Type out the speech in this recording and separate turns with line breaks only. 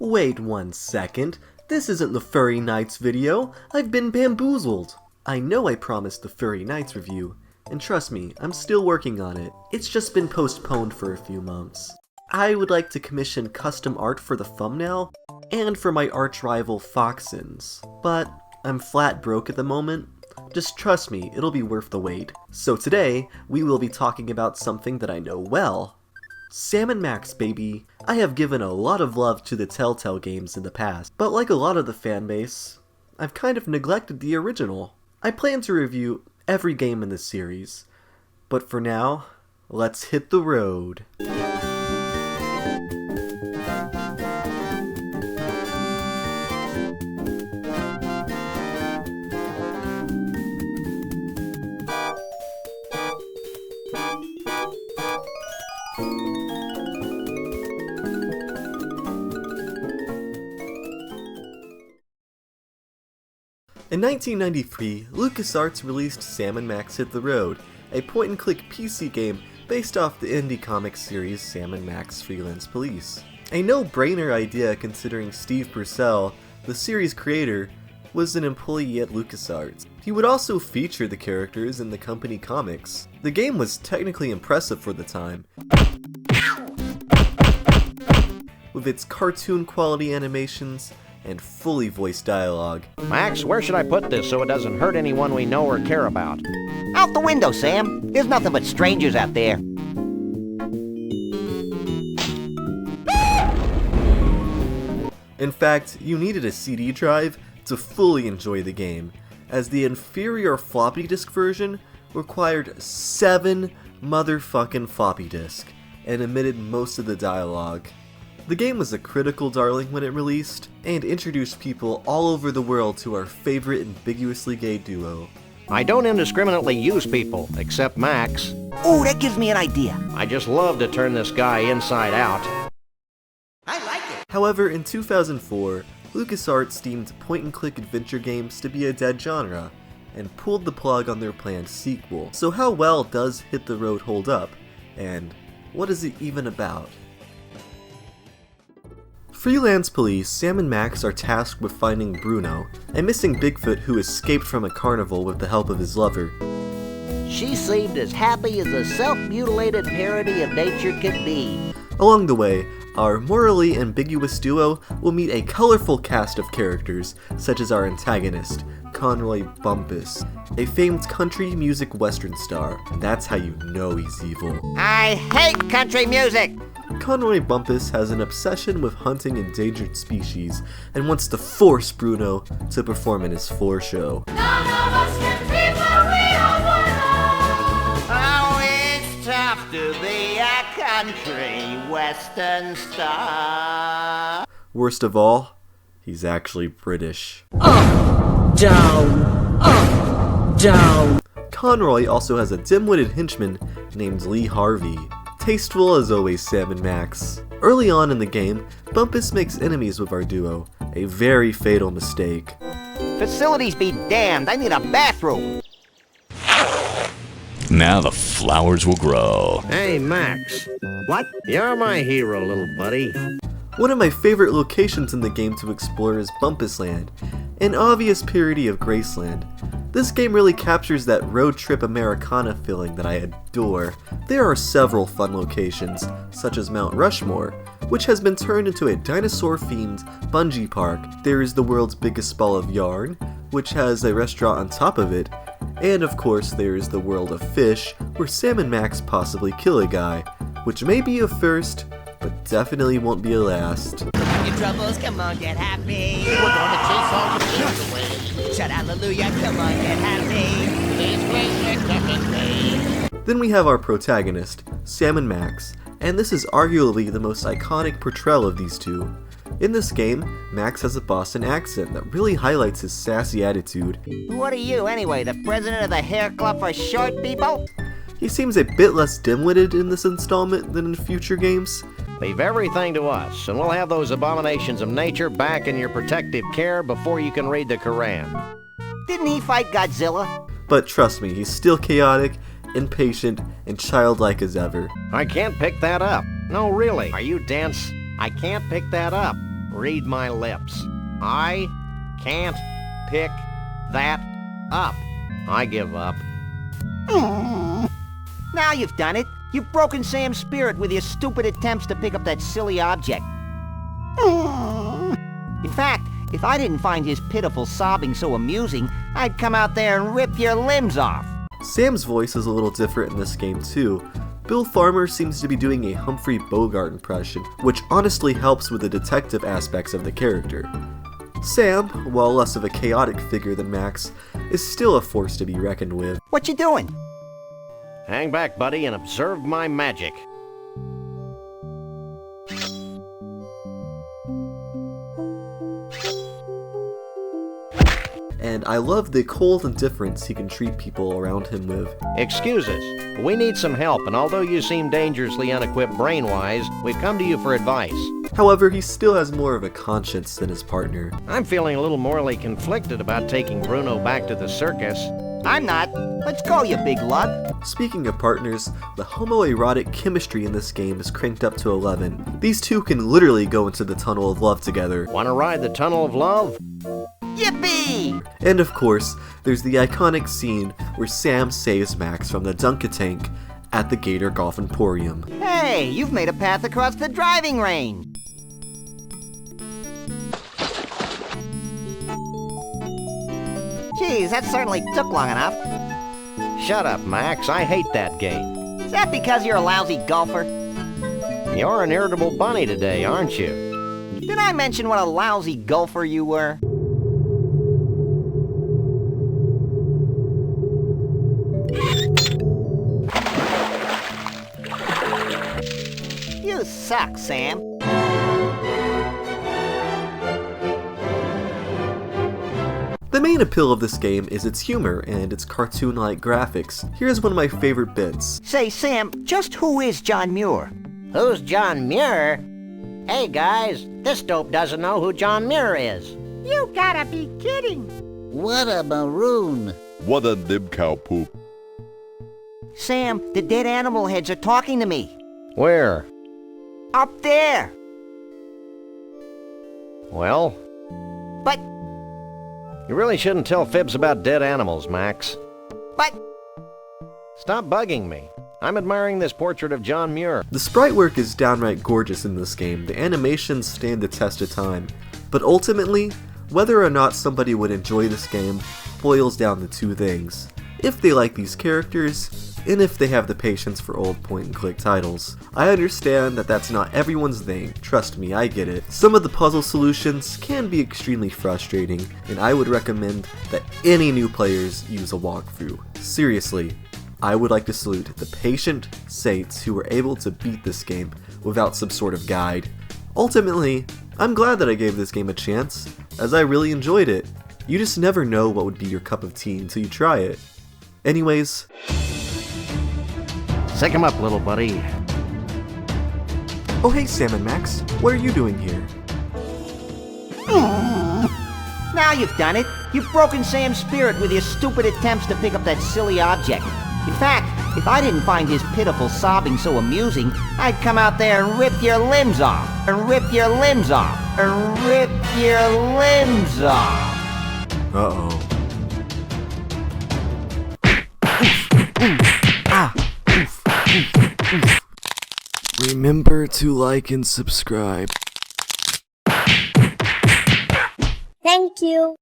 Wait 1 second, this isn't the Furry Nights video, I've been bamboozled. I know I promised the Furry Nights review, and trust me, I'm still working on it. It's just been postponed for a few months. I would like to commission custom art for the thumbnail, and for my arch rival WolfinZ, but I'm flat broke at the moment. Just trust me, it'll be worth the wait. So today, we will be talking about something that I know well. Sam & Max, baby! I have given a lot of love to the Telltale games in the past, but like a lot of the fanbase, I've kind of neglected the original. I plan to review every game in this series, but for now, let's hit the road. In 1993, LucasArts released Sam & Max Hit the Road, a point-and-click PC game based off the indie comic series Sam & Max Freelance Police. A no-brainer idea considering Steve Purcell, the series creator, was an employee at LucasArts. He would also feature the characters in the company comics. The game was technically impressive for the time, with its cartoon-quality animations and fully voiced dialogue.
Max, where should I put this so it doesn't hurt anyone we know or care about?
Out the window, Sam. There's nothing but strangers out there.
In fact, you needed a CD drive to fully enjoy the game, as the inferior floppy disk version required 7 motherfucking floppy disk and omitted most of the dialogue. The game was a critical darling when it released, and introduced people all over the world to our favorite ambiguously gay duo.
I don't indiscriminately use people, except Max.
Ooh, that gives me an idea.
I just love to turn this guy inside out.
I like it.
However, in 2004, LucasArts deemed point-and-click adventure games to be a dead genre, and pulled the plug on their planned sequel. So how well does Hit the Road hold up, and what is it even about? Freelance police Sam and Max are tasked with finding Bruno, a missing Bigfoot who escaped from a carnival with the help of his lover.
She seemed as happy as a self-mutilated parody of nature could be.
Along the way, our morally ambiguous duo will meet a colorful cast of characters, such as our antagonist, Conroy Bumpus, a famed country music western star. That's how you know he's evil.
I hate country music!
Conroy Bumpus has an obsession with hunting endangered species and wants to force Bruno to perform in his floor show.
None of us can be what we all want.
Oh, it's tough to be a country western star.
Worst of all, he's actually British.
Down.
Conroy also has a dim-witted henchman named Lee Harvey. Tasteful as always, Sam and Max. Early on in the game, Bumpus makes enemies with our duo, a very fatal mistake.
Facilities be damned, I need a bathroom.
Now the flowers will grow.
Hey, Max.
What?
You're my hero, little buddy.
One of my favorite locations in the game to explore is Bumpus Land, an obvious parody of Graceland. This game really captures that road trip Americana feeling that I adore. There are several fun locations, such as Mount Rushmore, which has been turned into a dinosaur-themed bungee park. There is the world's biggest ball of yarn, which has a restaurant on top of it, and of course there is the world of fish, where Sam and Max possibly kill a guy, which may be a first, but definitely won't be a last.
Your troubles, come on, get happy.
We're gonna chase all your fears away.
Shout hallelujah, come on, get happy.
Today's place day.
Then we have our protagonist, Sam and Max, and this is arguably the most iconic portrayal of these two. In this game, Max has a Boston accent that really highlights his sassy attitude.
What are you, anyway, the president of the hair club for short people?
He seems a bit less dim-witted in this installment than in future games.
Leave everything to us, and we'll have those abominations of nature back in your protective care before you can read the Koran.
Didn't he fight Godzilla?
But trust me, he's still chaotic, impatient, and childlike as ever.
I can't pick that up. No, really. Are you dense? I can't pick that up. Read my lips. I can't pick that up. I give up.
Now you've done it. You've broken Sam's spirit with your stupid attempts to pick up that silly object. In fact, if I didn't find his pitiful sobbing so amusing, I'd come out there and rip your limbs off.
Sam's voice is a little different in this game too. Bill Farmer seems to be doing a Humphrey Bogart impression, which honestly helps with the detective aspects of the character. Sam, while less of a chaotic figure than Max, is still a force to be reckoned with.
What you doing?
Hang back, buddy, and observe my magic.
And I love the cold indifference he can treat people around him with.
Excuse us, but we need some help, and although you seem dangerously unequipped brain-wise, we've come to you for advice.
However, he still has more of a conscience than his partner.
I'm feeling a little morally conflicted about taking Bruno back to the circus.
I'm not. Let's go, you big lug.
Speaking of partners, the homoerotic chemistry in this game is cranked up to 11. These two can literally go into the tunnel of love together.
Want to ride the tunnel of love?
Yippee!
And of course, there's the iconic scene where Sam saves Max from the Dunk-a-Tank at the Gator Golf Emporium.
Hey, you've made a path across the driving range. Geez, that certainly took long enough.
Shut up, Max. I hate that game.
Is that because you're a lousy golfer?
You're an irritable bunny today, aren't you?
Did I mention what a lousy golfer you were? You suck, Sam.
The main appeal of this game is its humor and its cartoon-like graphics. Here's one of my favorite bits.
Say, Sam, just who is John Muir?
Who's John Muir? Hey, guys, this dope doesn't know who John Muir is.
You gotta be kidding.
What a maroon.
What a nib cow poop.
Sam, the dead animal heads are talking to me.
Where?
Up there.
Well,
But,
you really shouldn't tell fibs about dead animals, Max.
but...
Stop bugging me. I'm admiring this portrait of John Muir.
The sprite work is downright gorgeous in this game. The animations stand the test of time. But ultimately, whether or not somebody would enjoy this game boils down to two things. If they like these characters, and if they have the patience for old point-and-click titles. I understand that that's not everyone's thing, trust me, I get it. Some of the puzzle solutions can be extremely frustrating, and I would recommend that any new players use a walkthrough. Seriously, I would like to salute the patient saints who were able to beat this game without some sort of guide. Ultimately, I'm glad that I gave this game a chance, as I really enjoyed it. You just never know what would be your cup of tea until you try it. Anyways,
Sick 'em up, little buddy.
oh hey Sam and Max, what are you doing here?
Now you've done it. You've broken Sam's spirit with your stupid attempts to pick up that silly object. In fact, if I didn't find his pitiful sobbing so amusing, I'd come out there and rip your limbs off. And rip your limbs off. And rip your limbs off.
Uh-oh. Remember to like and subscribe.
Thank you.